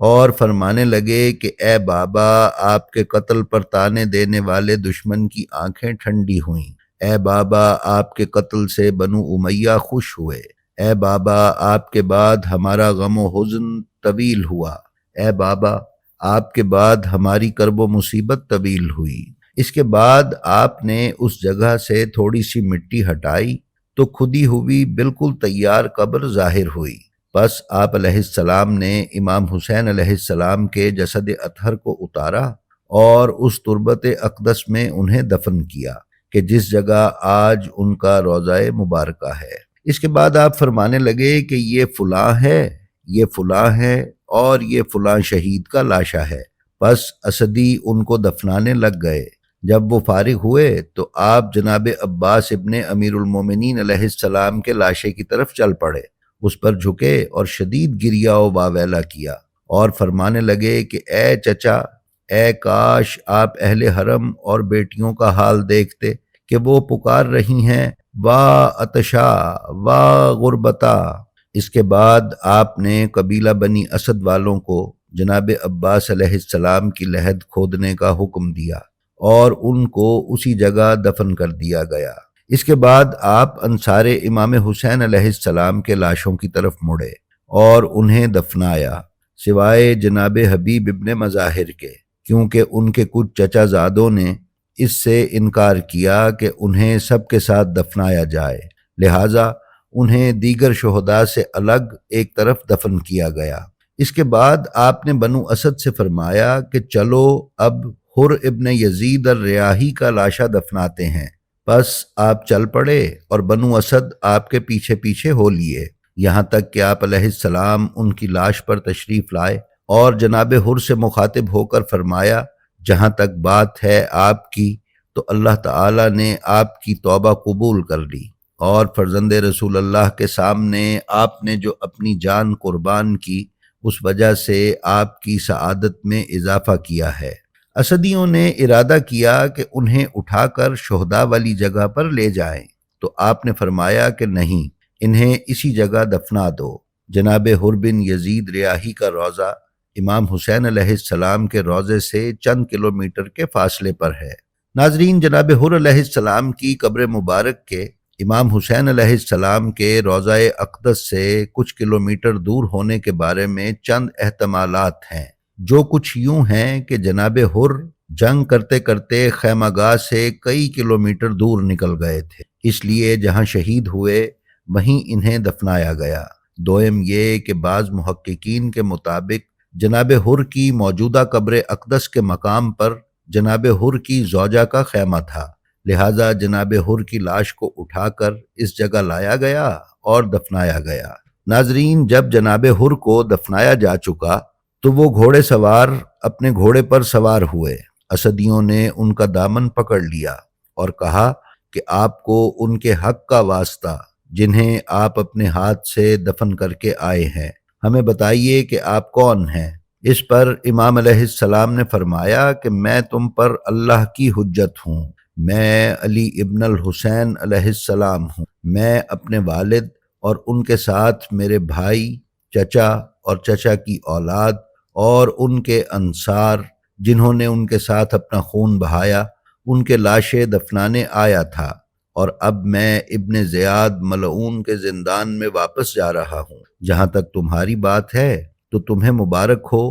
اور فرمانے لگے کہ اے بابا، آپ کے قتل پر طعنے دینے والے دشمن کی آنکھیں ٹھنڈی ہوئیں۔ اے بابا، آپ کے قتل سے بنو امیہ خوش ہوئے۔ اے بابا، آپ کے بعد ہمارا غم و حزن طویل ہوا۔ اے بابا، آپ کے بعد ہماری کرب و مصیبت طویل ہوئی۔ اس کے بعد آپ نے اس جگہ سے تھوڑی سی مٹی ہٹائی تو کھدی ہوئی بالکل تیار قبر ظاہر ہوئی۔ پس آپ علیہ السلام نے امام حسین علیہ السلام کے جسد اطہر کو اتارا اور اس تربت اقدس میں انہیں دفن کیا کہ جس جگہ آج ان کا روضہ مبارکہ ہے۔ اس کے بعد آپ فرمانے لگے کہ یہ فلاں ہے، یہ فلاں ہے اور یہ فلاں شہید کا لاشا ہے۔ پس اسدی ان کو دفنانے لگ گئے۔ جب وہ فارغ ہوئے تو آپ جناب عباس ابن امیر المومنین علیہ السلام کے لاشے کی طرف چل پڑے، اس پر جھکے اور شدید گریا و واویلا کیا اور فرمانے لگے کہ اے چچا، اے کاش آپ اہل حرم اور بیٹیوں کا حال دیکھتے کہ وہ پکار رہی ہیں واہ عطشا واہ غربتا۔ اس کے بعد آپ نے قبیلہ بنی اسد والوں کو جناب عباس علیہ السلام کی لحد کھودنے کا حکم دیا اور ان کو اسی جگہ دفن کر دیا گیا۔ اس کے بعد آپ انصار امام حسین علیہ السلام کے لاشوں کی طرف مڑے اور انہیں دفنایا، سوائے جناب حبیب ابن مظاہر کے، کیونکہ ان کے کچھ چچا زادوں نے اس سے انکار کیا کہ انہیں سب کے ساتھ دفنایا جائے، لہٰذا انہیں دیگر شہداء سے الگ ایک طرف دفن کیا گیا۔ اس کے بعد آپ نے بنو اسد سے فرمایا کہ چلو اب حر ابن یزید الریاحی کا لاشا دفناتے ہیں۔ پس آپ چل پڑے اور بنو اسد آپ کے پیچھے پیچھے ہو لیے، یہاں تک کہ آپ علیہ السلام ان کی لاش پر تشریف لائے اور جناب حر سے مخاطب ہو کر فرمایا، جہاں تک بات ہے آپ کی تو اللہ تعالی نے آپ کی توبہ قبول کر لی اور فرزند رسول اللہ کے سامنے آپ نے جو اپنی جان قربان کی اس وجہ سے آپ کی سعادت میں اضافہ کیا ہے۔ اسدیوں نے ارادہ کیا کہ انہیں اٹھا کر شہداء والی جگہ پر لے جائیں، تو آپ نے فرمایا کہ نہیں، انہیں اسی جگہ دفنا دو۔ جناب حر بن یزید ریاحی کا روضہ امام حسین علیہ السلام کے روضے سے چند کلومیٹر کے فاصلے پر ہے۔ ناظرین، جناب حر علیہ السلام کی قبر مبارک کے امام حسین علیہ السلام کے روضہ اقدس سے کچھ کلومیٹر دور ہونے کے بارے میں چند احتمالات ہیں، جو کچھ یوں ہیں کہ جناب حر جنگ کرتے کرتے خیمہ گاہ سے کئی کلومیٹر دور نکل گئے تھے، اس لیے جہاں شہید ہوئے وہیں انہیں دفنایا گیا۔ دوم یہ کہ بعض محققین کے مطابق جناب حر کی موجودہ قبر اقدس کے مقام پر جناب حر کی زوجہ کا خیمہ تھا، لہٰذا جناب حر کی لاش کو اٹھا کر اس جگہ لایا گیا اور دفنایا گیا۔ ناظرین، جب جناب حر کو دفنایا جا چکا تو وہ گھوڑے سوار اپنے گھوڑے پر سوار ہوئے۔ اسدیوں نے ان کا دامن پکڑ لیا اور کہا کہ آپ کو ان کے حق کا واسطہ جنہیں آپ اپنے ہاتھ سے دفن کر کے آئے ہیں، ہمیں بتائیے کہ آپ کون ہیں۔ اس پر امام علیہ السلام نے فرمایا کہ میں تم پر اللہ کی حجت ہوں، میں علی ابن الحسین علیہ السلام ہوں، میں اپنے والد اور ان کے ساتھ میرے بھائی، چچا اور چچا کی اولاد اور ان کے انصار جنہوں نے ان کے ساتھ اپنا خون بہایا، ان کے لاشیں دفنانے آیا تھا، اور اب میں ابن زیاد ملعون کے زندان میں واپس جا رہا ہوں۔ جہاں تک تمہاری بات ہے تو تمہیں مبارک ہو،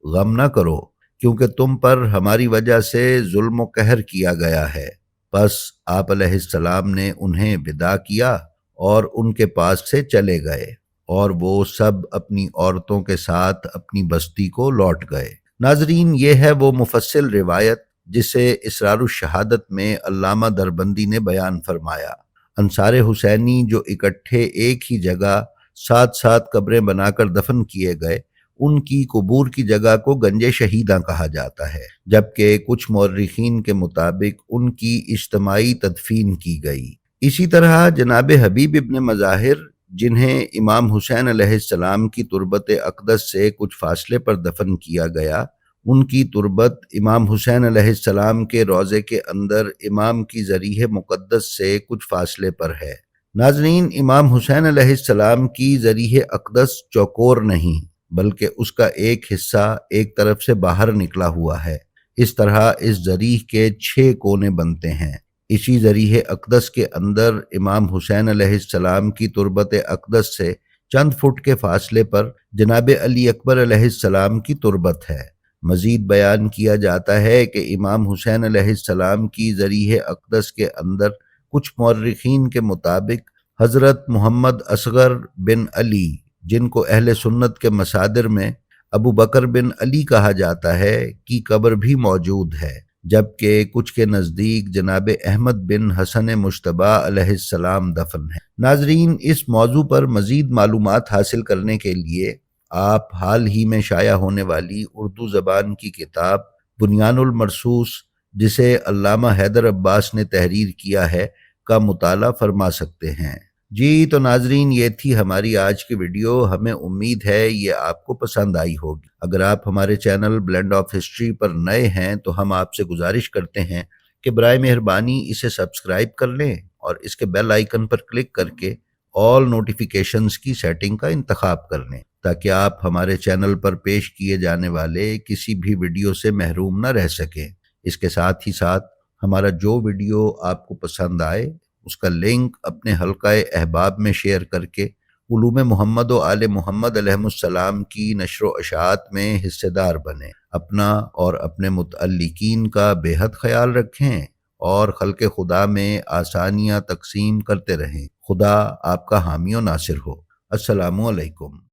غم نہ کرو، کیونکہ تم پر ہماری وجہ سے ظلم و قہر کیا گیا ہے۔ پس آپ علیہ السلام نے انہیں وداع کیا اور ان کے پاس سے چلے گئے اور وہ سب اپنی عورتوں کے ساتھ اپنی بستی کو لوٹ گئے۔ ناظرین، یہ ہے وہ مفصل روایت جسے اسرار الشہادت میں علامہ دربندی نے بیان فرمایا۔ انصار حسینی جو اکٹھے ایک ہی جگہ ساتھ ساتھ قبریں بنا کر دفن کیے گئے، ان کی قبور کی جگہ کو گنج شہیداں کہا جاتا ہے، جبکہ کچھ مورخین کے مطابق ان کی اجتماعی تدفین کی گئی۔ اسی طرح جناب حبیب ابن مظاہر جنہیں امام حسین علیہ السلام کی تربت اقدس سے کچھ فاصلے پر دفن کیا گیا، ان کی تربت امام حسین علیہ السلام کے روضے کے اندر امام کی ضریح مقدس سے کچھ فاصلے پر ہے۔ ناظرین، امام حسین علیہ السلام کی ضریح اقدس چوکور نہیں بلکہ اس کا ایک حصہ ایک طرف سے باہر نکلا ہوا ہے۔ اس طرح اس ضریح کے 6 کونے بنتے ہیں۔ اسی ضریح اقدس کے اندر امام حسین علیہ السلام کی تربت اقدس سے چند فٹ کے فاصلے پر جناب علی اکبر علیہ السلام کی تربت ہے۔ مزید بیان کیا جاتا ہے کہ امام حسین علیہ السلام کی ضریح اقدس کے اندر کچھ مورخین کے مطابق حضرت محمد اصغر بن علی، جن کو اہل سنت کے مصادر میں ابو بکر بن علی کہا جاتا ہے، کی قبر بھی موجود ہے، جبکہ کچھ کے نزدیک جناب احمد بن حسن مجتبی علیہ السلام دفن ہے۔ ناظرین، اس موضوع پر مزید معلومات حاصل کرنے کے لیے آپ حال ہی میں شائع ہونے والی اردو زبان کی کتاب بنیان المرصوص، جسے علامہ حیدر عباس نے تحریر کیا ہے، کا مطالعہ فرما سکتے ہیں۔ جی تو ناظرین، یہ تھی ہماری آج کی ویڈیو۔ ہمیں امید ہے یہ آپ کو پسند آئی ہوگی۔ اگر آپ ہمارے چینل بلینڈ آف ہسٹری پر نئے ہیں تو ہم آپ سے گزارش کرتے ہیں کہ برائے مہربانی اسے سبسکرائب کر لیں اور اس کے بیل آئیکن پر کلک کر کے آل نوٹیفیکیشنز کی سیٹنگ کا انتخاب کر لیں، تاکہ آپ ہمارے چینل پر پیش کیے جانے والے کسی بھی ویڈیو سے محروم نہ رہ سکیں۔ اس کے ساتھ ہی ساتھ ہمارا جو ویڈیو آپ کو پسند آئے اس کا لنک اپنے حلقہ احباب میں شیئر کر کے علوم محمد و آل محمد علیہ السلام کی نشر و اشاعت میں حصہ دار بنیں۔ اپنا اور اپنے متعلقین کا بے حد خیال رکھیں اور خلق خدا میں آسانیاں تقسیم کرتے رہیں۔ خدا آپ کا حامی و ناصر ہو۔ السلام علیکم۔